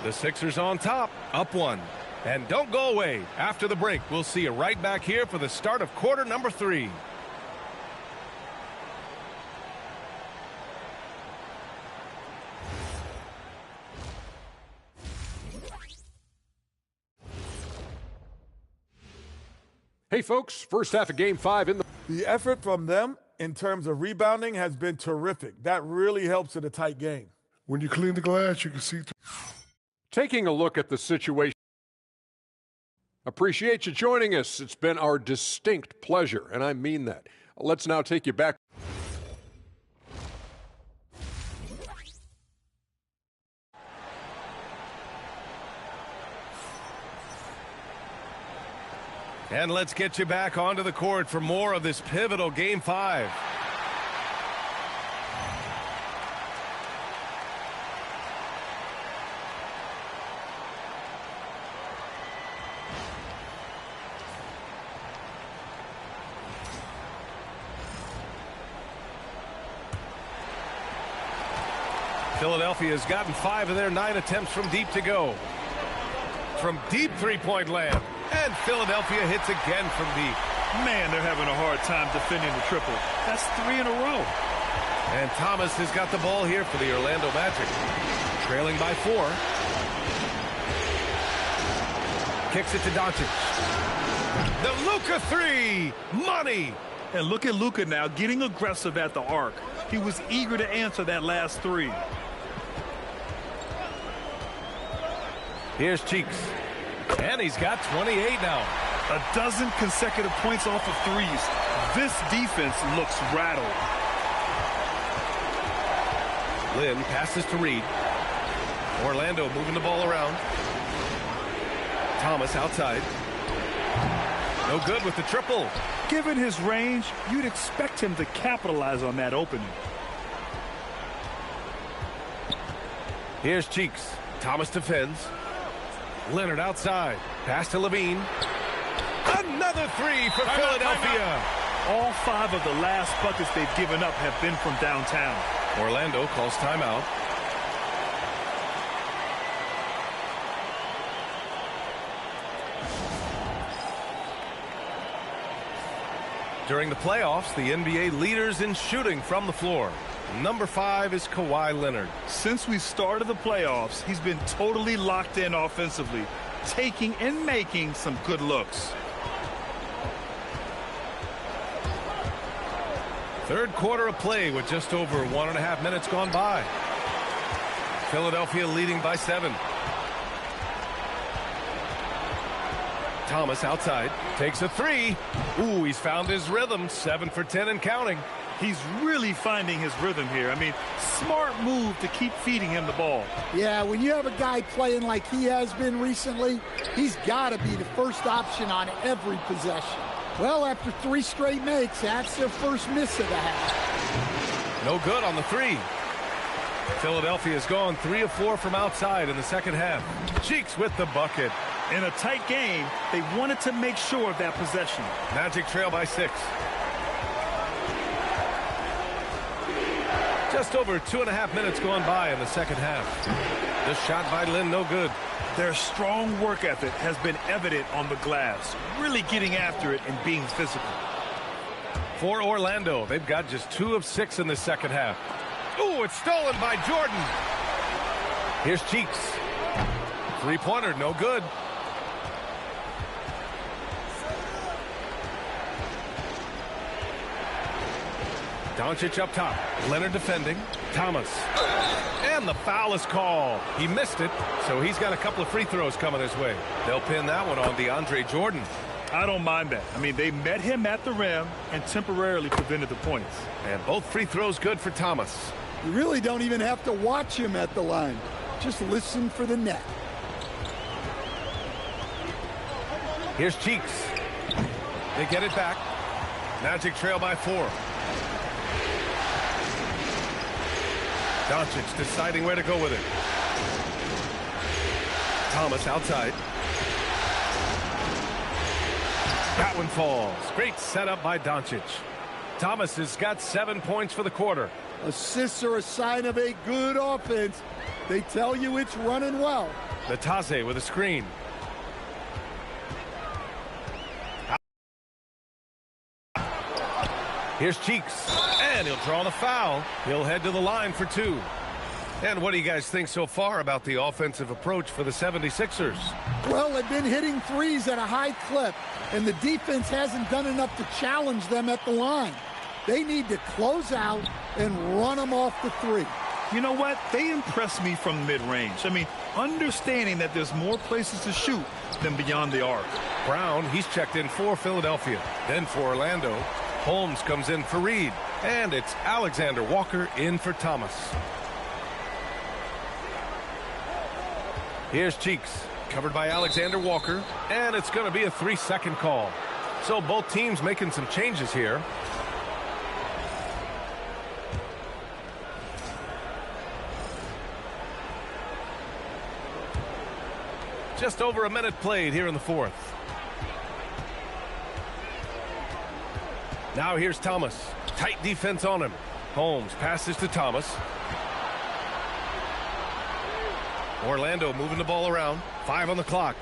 The Sixers on top, up 1. And don't go away. After the break, we'll see you right back here for the start of quarter number 3. Hey, folks, first half of Game 5 in The effort from them in terms of rebounding has been terrific. That really helps in a tight game. When you clean the glass, you can see. Taking a look at the situation. Appreciate you joining us. It's been our distinct pleasure, and I mean that. Let's now take you back. And let's get you back onto the court for more of this pivotal Game 5. Philadelphia has gotten 5 of their 9 attempts from deep to go. From deep three-point land. And Philadelphia hits again from deep. Man, they're having a hard time defending the triple. That's 3 in a row. And Thomas has got the ball here for the Orlando Magic. Trailing by 4. Kicks it to Doncic. The Luka 3. Money. And look at Luka now getting aggressive at the arc. He was eager to answer that last 3. Here's Cheeks. And he's got 28 now. A dozen consecutive points off of 3s. This defense looks rattled. Lynn passes to Reed. Orlando moving the ball around. Thomas outside. No good with the triple. Given his range, you'd expect him to capitalize on that opening. Here's Cheeks. Thomas defends. Leonard outside. Pass to Levine. Another 3 for Philadelphia. All 5 of the last buckets they've given up have been from downtown. Orlando calls timeout. During the playoffs, the NBA leaders in shooting from the floor. Number 5 is Kawhi Leonard. Since we started the playoffs, he's been totally locked in offensively, taking and making some good looks. Third quarter of play with just over 1.5 minutes gone by. Philadelphia leading by 7. Thomas outside, takes a three. Ooh, he's found his rhythm, 7 for 10 and counting. He's really finding his rhythm here. I mean, smart move to keep feeding him the ball. Yeah, when you have a guy playing like he has been recently, he's got to be the first option on every possession. Well, after 3 straight makes, that's their first miss of the half. No good on the three. Philadelphia's gone 3 of 4 from outside in the second half. Cheeks with the bucket. In a tight game, they wanted to make sure of that possession. Magic trail by 6. Just over 2.5 minutes gone by in the second half. The shot by Lynn, no good. Their strong work ethic has been evident on the glass, really getting after it and being physical. For Orlando, they've got just 2 of 6 in the second half. Ooh, it's stolen by Jordan. Here's Cheeks. Three-pointer, no good. Doncic up top. Leonard defending. Thomas. And the foul is called. He missed it, so he's got a couple of free throws coming his way. They'll pin that one on DeAndre Jordan. I don't mind that. I mean, they met him at the rim and temporarily prevented the points. And both free throws good for Thomas. You really don't even have to watch him at the line. Just listen for the net. Here's Cheeks. They get it back. Magic trail by 4. Doncic deciding where to go with it. Thomas outside. That one falls. Great setup by Doncic. Thomas has got 7 points for the quarter. Assists are a sign of a good offense. They tell you it's running well. Natase with a screen. Here's Cheeks. And he'll draw the foul. He'll head to the line for 2. And what do you guys think so far about the offensive approach for the 76ers? Well, they've been hitting threes at a high clip, and the defense hasn't done enough to challenge them at the line. They need to close out and run them off the three. You know what? They impress me from mid-range. I mean, understanding that there's more places to shoot than beyond the arc. Brown, he's checked in for Philadelphia. Then for Orlando. Holmes comes in for Reed. And it's Alexander Walker in for Thomas. Here's Cheeks, covered by Alexander Walker. And it's going to be a 3-second call. So both teams making some changes here. Just over a minute played here in the fourth. Now here's Thomas. Tight defense on him. Holmes passes to Thomas. Orlando moving the ball around. 5 on the clock.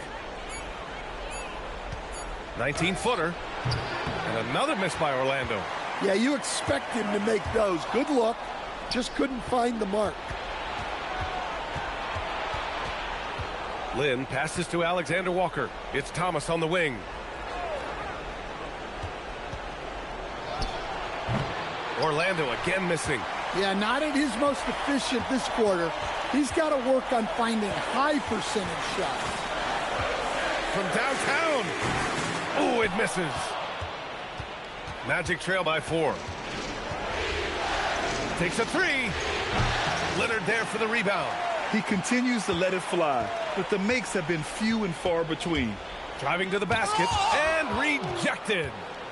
19-footer. And another miss by Orlando. Yeah, you expect him to make those. Good look. Just couldn't find the mark. Lynn passes to Alexander Walker. It's Thomas on the wing. Orlando again missing. Yeah, not at his most efficient this quarter. He's got to work on finding high percentage shots. From downtown. Oh, it misses. Magic trail by 4. Takes a 3. Leonard there for the rebound. He continues to let it fly, but the makes have been few and far between. Driving to the basket and rejected.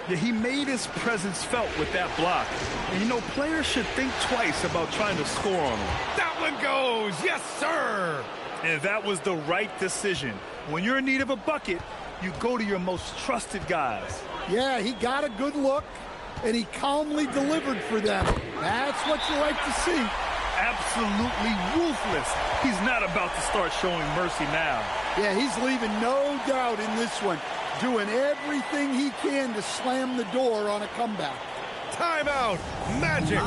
Yeah, he made his presence felt with that block. And, you know, players should think twice about trying to score on him. That one goes. Yes, sir. And that was the right decision. When you're in need of a bucket, you go to your most trusted guys. Yeah, he got a good look, and he calmly delivered for them. That's what you like to see. Absolutely ruthless. He's not about to start showing mercy now. Yeah, he's leaving no doubt in this one. Doing everything he can to slam the door on a comeback. Timeout. Magic.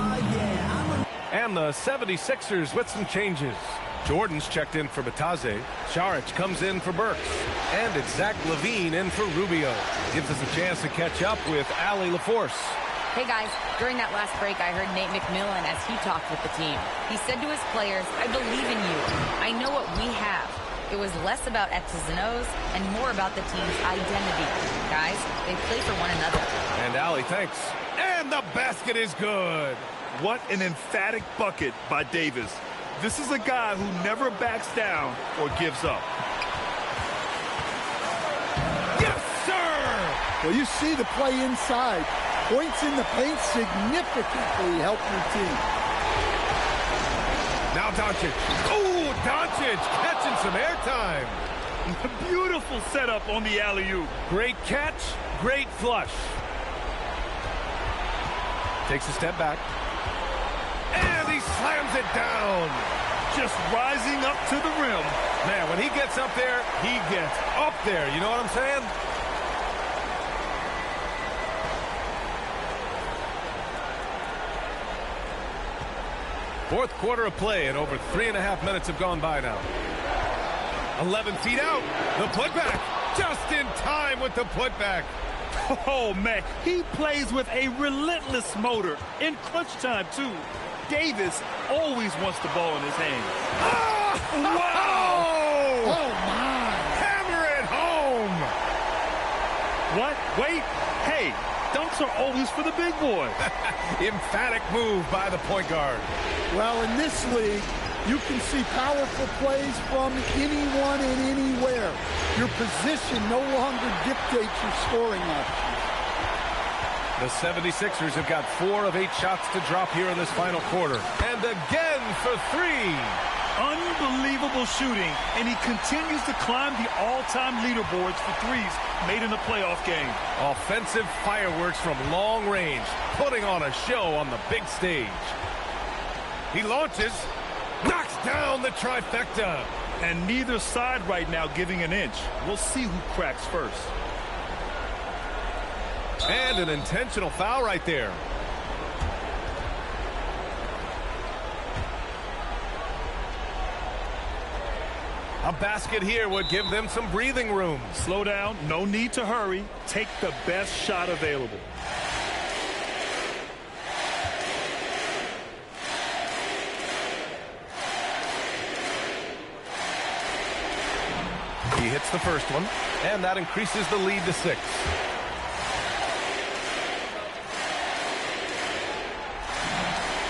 And the 76ers with some changes. Jordan's checked in for Batase. Saric comes in for Burks. And it's Zach LaVine in for Rubio. Gives us a chance to catch up with Allie LaForce. Hey guys, during that last break, I heard Nate McMillan as he talked with the team. He said to his players, I believe in you. I know what we have. it was less about X's and O's and more about the team's identity. Guys, they play for one another. And Allie, thanks. And the basket is good. What an emphatic bucket by Davis. This is a guy who never backs down or gives up. Yes, sir! Well, you see the play inside. Points in the paint significantly help your team. Now Doncic. Oh, Doncic catching some airtime. Beautiful setup on the alley-oop. Great catch, great flush. Takes a step back. And he slams it down. Just rising up to the rim. Man, when he gets up there, he gets up there. You know what I'm saying? Fourth quarter of play, and over 3.5 minutes have gone by now. 11 feet out. The putback. Just in time with the putback. Oh, man. He plays with a relentless motor. In clutch time, too. Davis always wants the ball in his hands. Oh, wow! Oh, my. Hammer it home! What? Wait. Hey, dunks are always for the big boy. Emphatic move by the point guard. Well, in this league, you can see powerful plays from anyone and anywhere. Your position no longer dictates your scoring options. The 76ers have got 4 of 8 shots to drop here in this final quarter. And again for 3. Unbelievable shooting, and he continues to climb the all-time leaderboards for threes made in a playoff game. Offensive fireworks from long range, putting on a show on the big stage. He launches, knocks down the trifecta. And neither side right now giving an inch. We'll see who cracks first. And an intentional foul right there. A basket here would give them some breathing room. Slow down, no need to hurry. Take the best shot available. He hits the first one, and that increases the lead to 6.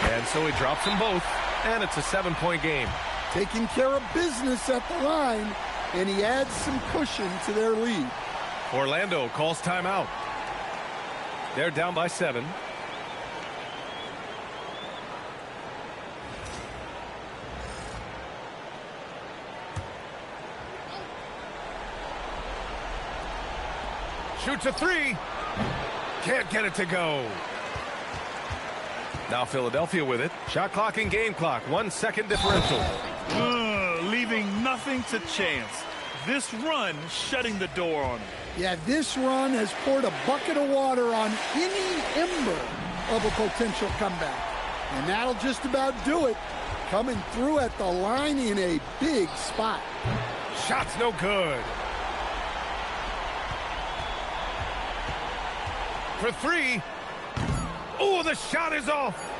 And so he drops them both, and it's a 7-point game. Taking care of business at the line, and he adds some cushion to their lead. Orlando calls timeout. They're down by 7. Shoots a 3. Can't get it to go. Now Philadelphia with it. Shot clock and game clock. 1 second differential. Leaving nothing to chance. This run shutting the door on him. Yeah, this run has poured a bucket of water on any ember of a potential comeback. And that'll just about do it. Coming through at the line in a big spot. Shot's no good. For 3. Oh, the shot is off.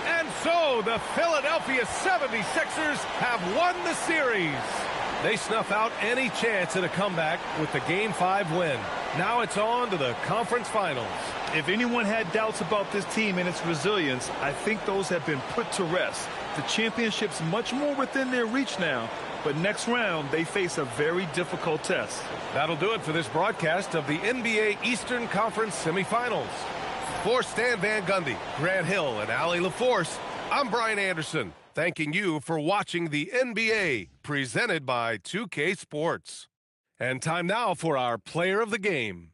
And so the Philadelphia 76ers have won the series. They snuff out any chance at a comeback with the Game 5 win. Now it's on to the conference finals. If anyone had doubts about this team and its resilience, I think those have been put to rest. The championship's much more within their reach now. But next round, they face a very difficult test. That'll do it for this broadcast of the NBA Eastern Conference semifinals. For Stan Van Gundy, Grant Hill, and Allie LaForce, I'm Brian Anderson, thanking you for watching the NBA, presented by 2K Sports. And time now for our player of the game.